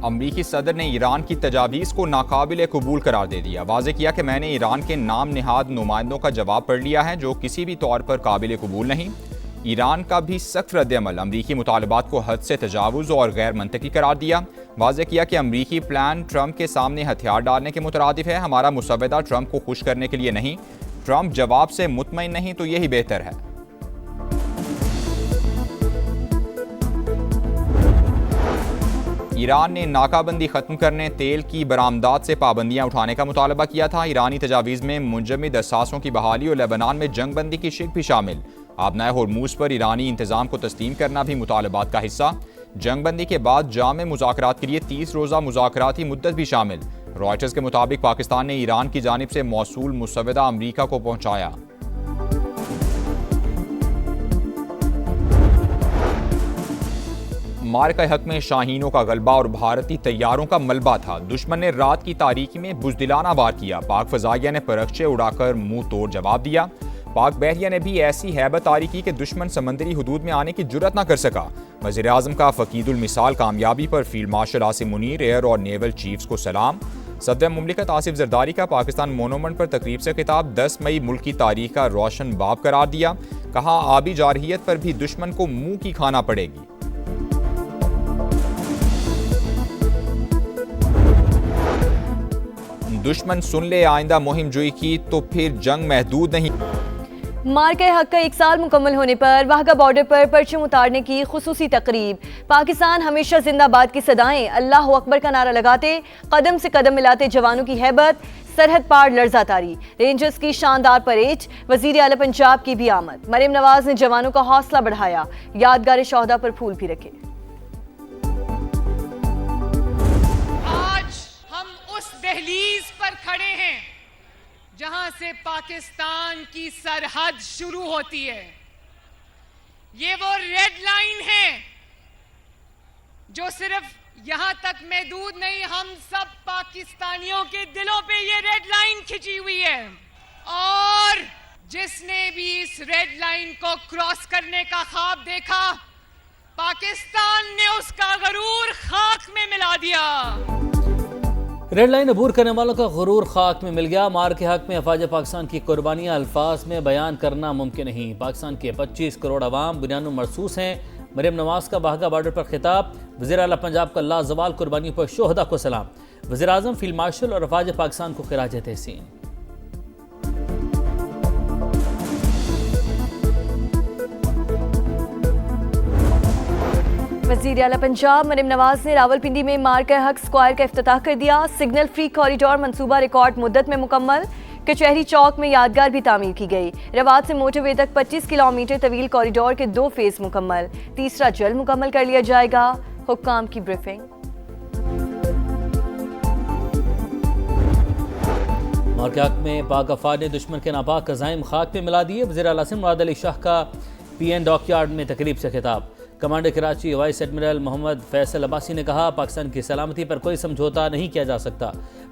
अमरीकी सदर ने ईरान की तजावीज़ को नाकाबिल कबूल करार दे दिया। वाज़े किया कि मैंने ईरान के नाम निहाद नुमाइंदों का जवाब पढ़ लिया है जो किसी भी तौर पर काबिल कबूल नहीं। ईरान का भी सख्त रद्द-ए-अमल अमरीकी मुतालबात को हद से तजावुज़ और गैर मंतकी करार दिया। वाज़े किया कि अमरीकी प्लान ट्रंप के सामने हथियार डालने के मुतरादिफ है। हमारा मुसव्वदा ट्रंप को खुश करने के लिए नहीं, ट्रंप जवाब से मुतमईन नहीं तो यही बेहतर है। ईरान ने नाकाबंदी खत्म करने, तेल की बरामदात से पाबंदियां उठाने का मुतालबा किया था। ईरानी तजावीज़ में मुंजमद असासों की बहाली और लेबनान में जंग बंदी की शिक भी शामिल। आबनाए होर्मुज पर ईरानी इंतजाम को तस्लीम करना भी मुतालबात का हिस्सा। जंग बंदी के बाद जामे मुज़ाकरात के लिए 30 रोज़ा मुज़ाकराती मुद्दत भी शामिल। रॉयटर्स के मुताबिक पाकिस्तान ने ईरान की जानिब से मौसूल मुसव्वदा अमरीका को पहुँचाया। मार्का हक में शाहीनों का गलबा और भारतीय तैयारों का मलबा था। दुश्मन ने रात की तारीकी में बुज़दिलाना वार किया। पाक फ़ज़ाइया ने परखचे उड़ाकर मुंह तोड़ जवाब दिया। पाक बहरिया ने भी ऐसी हैबत आरी की कि दुश्मन समंदरी हुदूद में आने की जुर्रत न कर सका। वज़ीर आज़म का फ़कीदुल मिसाल कामयाबी पर field marshal Asim Munir, air और नेवल चीफ्स को सलाम। सदर मुमलिकत आसिफ जरदारी का पाकिस्तान मोनूमेंट पर तकरीब से खिताब 10 मई मुल्क की तारीख का रोशन बाब करार दिया। कहा आबी जारहियत पर भी दुश्मन को मुंह की खाना पड़ेगी। दुश्मन सुन ले आइंदा मुहिम जुई की तो फिर जंग महदूद नहीं। मार्का हक का 1 साल मुकम्मल होने पर वाहगा बॉर्डर पर परचम उतारने की खुसूसी तकरीब। पाकिस्तान हमेशा जिंदाबाद की सदाएं, अल्लाह अकबर का नारा लगाते, कदम से कदम मिलाते जवानों की हैबत, सरहद पार लर्जा तारी। रेंजर्स की शानदार परेड, वजीर आला पंजाब की भी आमद। मरियम नवाज ने जवानों का हौसला बढ़ाया, यादगार शोहदा पर फूल भी रखे। दहलीज पर खड़े हैं जहां से पाकिस्तान की सरहद शुरू होती है। ये वो रेड लाइन है जो सिर्फ यहां तक महदूद नहीं, हम सब पाकिस्तानियों के दिलों पे ये रेड लाइन खिंची हुई है। और जिसने भी इस रेड लाइन को क्रॉस करने का ख्वाब देखा, पाकिस्तान ने उसका गरूर खाक में मिला दिया। रेड लाइन अबूर करने वालों का गुरूर खाक में मिल गया। मार के हक में अफवाज पाकिस्तान की कुर्बानियां अल्फाज में बयान करना मुमकिन नहीं। पाकिस्तान के 25 करोड़ अवाम बुनियाद मरसूस हैं। मरियम नवाज का वाहगा बॉर्डर पर खिताब। वज़ीर आला पंजाब का लाजवाल कुर्बानियों पर शोहदा को सलाम। वज़ीर आज़म, फील्ड मार्शल और अफवाज पाकिस्तान को खिराज तहसीन। वज़ीर आला पंजाब मरियम नवाज ने रावलपिंडी में मार्का हक स्क्वायर का इफ्तिताह कर दिया। सिग्नल फ्री कॉरिडोर मंसूबा रिकॉर्ड मुद्दत में मुकम्मल। कचहरी चौक में यादगार भी तामीर की गई। रवात से मोटरवे तक 25 किलोमीटर तवील कॉरिडोर के 2 फेज मुकम्मल। तीसरा जल्द मुकम्मल कर लिया जाएगा। हुक्काम की ब्रीफिंग। मार्का हक में पाक अफवाज ने दुश्मन के नापाक अज़ाइम खाक में मिला दिए। वज़ीर आला सिंध मुराद अली शाह का PN डॉकयार्ड में तकरीब से खिताब। Commander Karachi vice admiral Mohammad Faisal Abbasi ने कहा, पाकिस्तान की सलामती पर कोई समझौता नहीं किया जा सकता।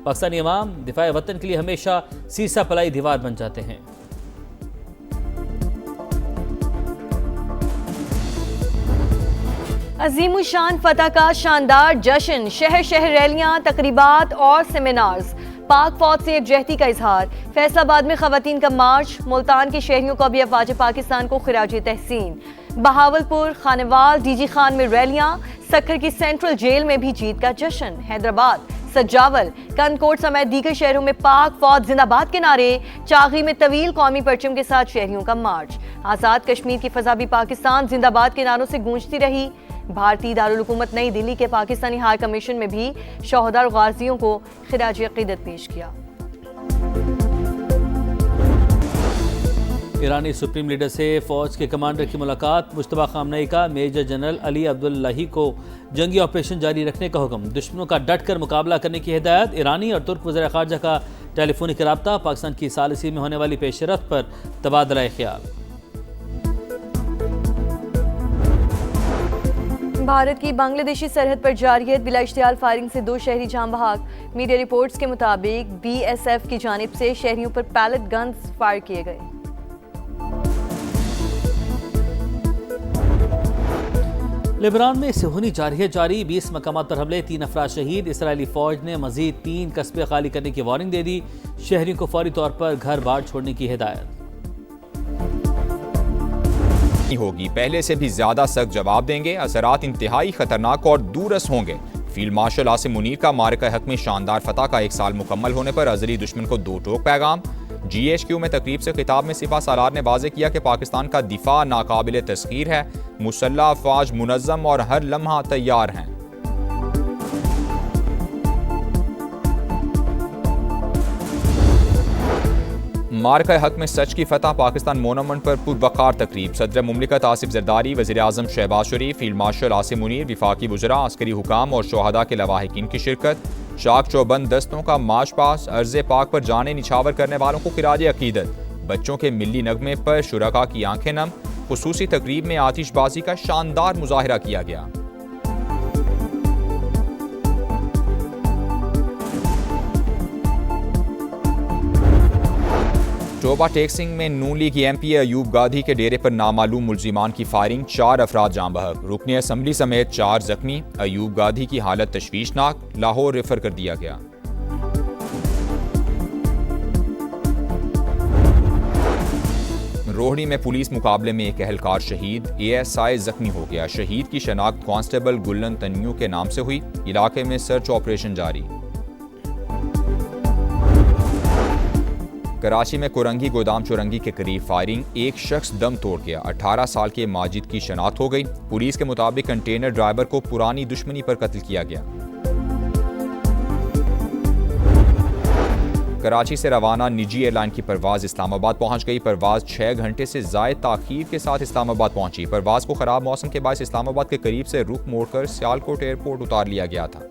पाकिस्तानी अवाम दिफाए वतन के लिए हमेशा सीसा पलाई दीवार बन जाते हैं। अजीम शान फतह का शानदार जश्न, शहर शहर रैलियां, तकरीबात और सेमिनार्स। पाक फौज से एकजहती का इजहार। फैसलाबाद में खवातीन का मार्च। मुल्तान के शहरियों को भी अफवाज पाकिस्तान को खिराज तहसीन। बहावलपुर, खानेवाल, DG खान में रैलियां। सक्खर की सेंट्रल जेल में भी जीत का जश्न। हैदराबाद, सजावल, कनकोट समेत दीगर शहरों में पाक फौज जिंदाबाद के नारे। चागी में तवील कौमी परचम के साथ शहरियों का मार्च। आज़ाद कश्मीर की फजा भी पाकिस्तान जिंदाबाद के नारों से गूंजती रही। भारतीय दारुल हुकूमत नई दिल्ली के पाकिस्तानी हाई कमीशन में भी शोहदा और गाजियों को खिराज अकीदत पेश किया। ईरानी सुप्रीम लीडर से फौज के कमांडर की मुलाकात। मुश्तबा खामनेई का मेजर जनरल अली अब्दुल्लाही को जंगी ऑपरेशन जारी रखने का हुक्म। दुश्मनों का डट कर मुकाबला करने की हिदायत। ईरानी और तुर्क वज़ीर ख़ारजा का टेलीफोनिक रब्ता। पाकिस्तान की सालिसी में होने वाली पेशरफ्त पर तबादला ख्याल। भारत की बांग्लादेशी सरहद पर जारियत, बिला इश्तियाल फायरिंग से 2 शहरी जाम बहक। मीडिया रिपोर्ट्स के मुताबिक BSF की जानिब से शहरियों पर पैलेट गन्स फायर किए गए। लेबनान में सिहुनी जारी 20 मकामात पर हमले, 3 अफराद शहीद। इसराइली फौज ने मजीद 3 कस्बे खाली करने की वार्निंग दे दी। शहरियों को फौरी तौर पर घर बार छोड़ने की हिदायत होगी, पहले से भी ज्यादा सख्त जवाब देंगे। असरात इंतहाई खतरनाक और दूरस होंगे। फील्ड मार्शल आसिम मुनीर का मारका हक में शानदार फतह का 1 साल मुकम्मल होने पर अजली दुश्मन को 2 टोक पैगाम। GHQ में तकरीब से खिताब में सिपा सालार ने वाज़ेह किया कि पाकिस्तान का दिफा नाकाबिल तस्खीर है। मुसल्लह अफवाज मुनज़्ज़म और हर लम्हा तैयार हैं। मारका हक में सच की फतह, पाकिस्तान मोनूमेंट पर पुरवकार तकरीब। सदर मुमलिकत आसिफ जरदारी, वज़ीर आज़म शहबाज शरीफ, फील्ड मार्शल आसिम मुनीर, विफाकी वज़रा, अस्करी हुकाम और शोहदा के लवाहिकीन की शिरकत। चाक चौबंद दस्तों का मार्च पास, अर्ज़े पाक पर जाने निछावर करने वालों को खिराज अकीदत। बच्चों के मिली नगमे पर शुरका की आंखें नम। खुसूसी तकरीब में आतिशबाजी का शानदार मुजाहिरा किया गया। टोबा टेक्सिंग में नून लीग MP अयूब गाधी के डेरे पर नामालूम मुल्जिमान की फायरिंग, 4 अफराद जाँ बहक। रुकने असम्बली समेत 4 जख्मी। अयूब गाधी की हालत तशवीशनाक, लाहौर रेफर कर दिया गया। रोहड़ी में पुलिस मुकाबले में एक एहलकार शहीद, ASI जख्मी हो गया। शहीद की शनाख्त कांस्टेबल गुल्लन तन्यू के नाम से हुई। इलाके में सर्च ऑपरेशन जारी। कराची में कोरंगी गोदाम चौरंगी के करीब फायरिंग, एक शख्स दम तोड़ गया। 18 साल के माजिद की शनाख्त हो गई। पुलिस के मुताबिक कंटेनर ड्राइवर को पुरानी दुश्मनी पर कत्ल किया गया। कराची से रवाना निजी एयरलाइन की परवाज इस्लामाबाद पहुंच गई। परवाज 6 घंटे से ज़ायद ताख़ीर के साथ इस्लामाबाद पहुंची। परवाज को खराब मौसम के बायस इस्लामाबाद के करीब से रुख मोड़कर सियालकोट एयरपोर्ट उतार लिया गया था।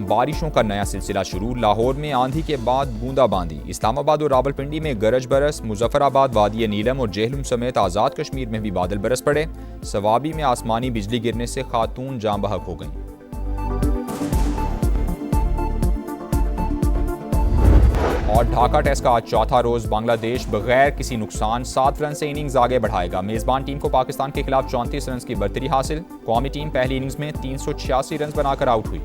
बारिशों का नया सिलसिला शुरू। लाहौर में आंधी के बाद बूंदाबांदी। इस्लामाबाद और रावलपिंडी में गरज बरस। मुजफ्फराबाद, वादी नीलम और जेहलम समेत आज़ाद कश्मीर में भी बादल बरस पड़े। सवाबी में आसमानी बिजली गिरने से खातून जाँ बहक हो गईं। और ढाका टेस्ट का आज चौथा रोज। बांग्लादेश बगैर किसी नुकसान 7 रन से इनिंग्स आगे बढ़ाएगा। मेजबान टीम को पाकिस्तान के खिलाफ 34 रन की बर्तरी हासिल। कौमी टीम पहली इनिंग्स में 386 रन बनाकर आउट हुई।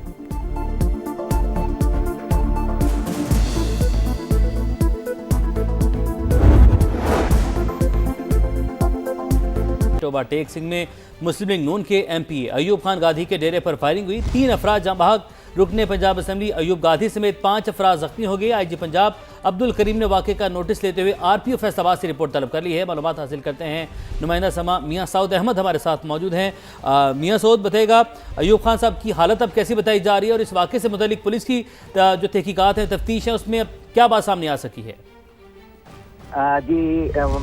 टोबा टेक्सिंग में मुस्लिम लीग नून के MP अयूब खान गाधी के डेरे पर फायरिंग हुई। 3 अफराद जाँ बहक। रुकने पंजाब असम्बली अयूब गाधी समेत 5 अफराद जख्मी हो गए। IG पंजाब अब्दुल करीम ने वाक़े का नोटिस लेते हुए RPO फैसलाबाद से रिपोर्ट तलब कर ली है। मालूमात हासिल करते हैं। नुमाइंदा समा मियाँ सऊद अहमद हमारे साथ मौजूद हैं। मियाँ सऊद, बताएगा अयूब खान साहब की हालत अब कैसी बताई जा रही है और इस वाक़े से मुतालिक पुलिस की जो तहकीकात है, तफ्तीश है, उसमें अब क्या बात सामने आ सकी है? जी,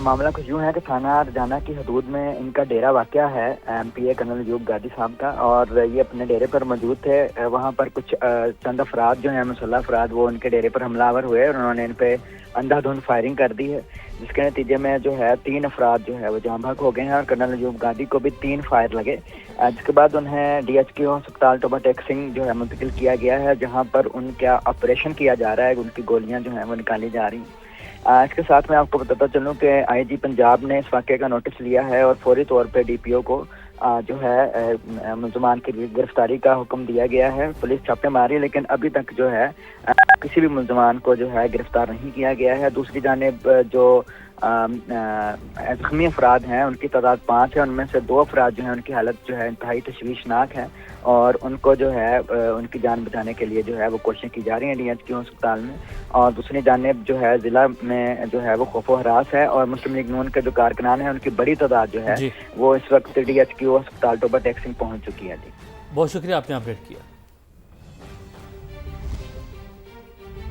मामला कुछ यूँ है कि थाना रजाना की हदूद में इनका डेरा वाक़या है, MPA कर्नल अयूब गादी साहब का, और ये अपने डेरे पर मौजूद थे। वहाँ पर कुछ चंद अफराद जो हैं, मुसल्लह अफराद, वो उनके डेरे पर हमलावर हुए और उन्होंने इन पर अंधाधुंध फायरिंग कर दी है, जिसके नतीजे में जो है 3 अफराद जो है वो जाँ बहक हो गए हैं और कर्नल अयूब गादी को भी 3 फायर लगे। जिसके बाद उन्हें DHQ अस्पताल टोबा टेक्सिंग जो है मुंतकिल किया गया है, जहाँ पर उनका ऑपरेशन किया जा रहा है। उनकी गोलियाँ जो हैं वो निकाली जा रही हैं। इसके साथ मैं आपको बताता चलूँ कि IG पंजाब ने इस वाक़े का नोटिस लिया है और फौरी तौर पे DPO को जो है मुल्ज़मान की गिरफ्तारी का हुक्म दिया गया है। पुलिस छापे मारी, लेकिन अभी तक जो है किसी भी मुल्ज़मान को जो है गिरफ्तार नहीं किया गया है। दूसरी जानिब जो जख्मी अफराद हैं उनकी तादाद 5 है। उनमें से 2 अफराद जो हैं उनकी हालत जो है इंतहाई तशवीशनाक है और उनको जो है उनकी जान बचाने के लिए जो है वो कोशिशें की जा रही हैं DHQ अस्पताल में। और दूसरी जानिब जो है ज़िला में जो है वो खौफो हरास है और मुस्लिम लीग नून के जो कारकुनान हैं उनकी बड़ी तादाद जो है वो इस वक्त DHQ अस्पताल टोबा टेक्सिंग पहुँच चुकी है। जी, बहुत शुक्रिया, आपने अपडेट किया।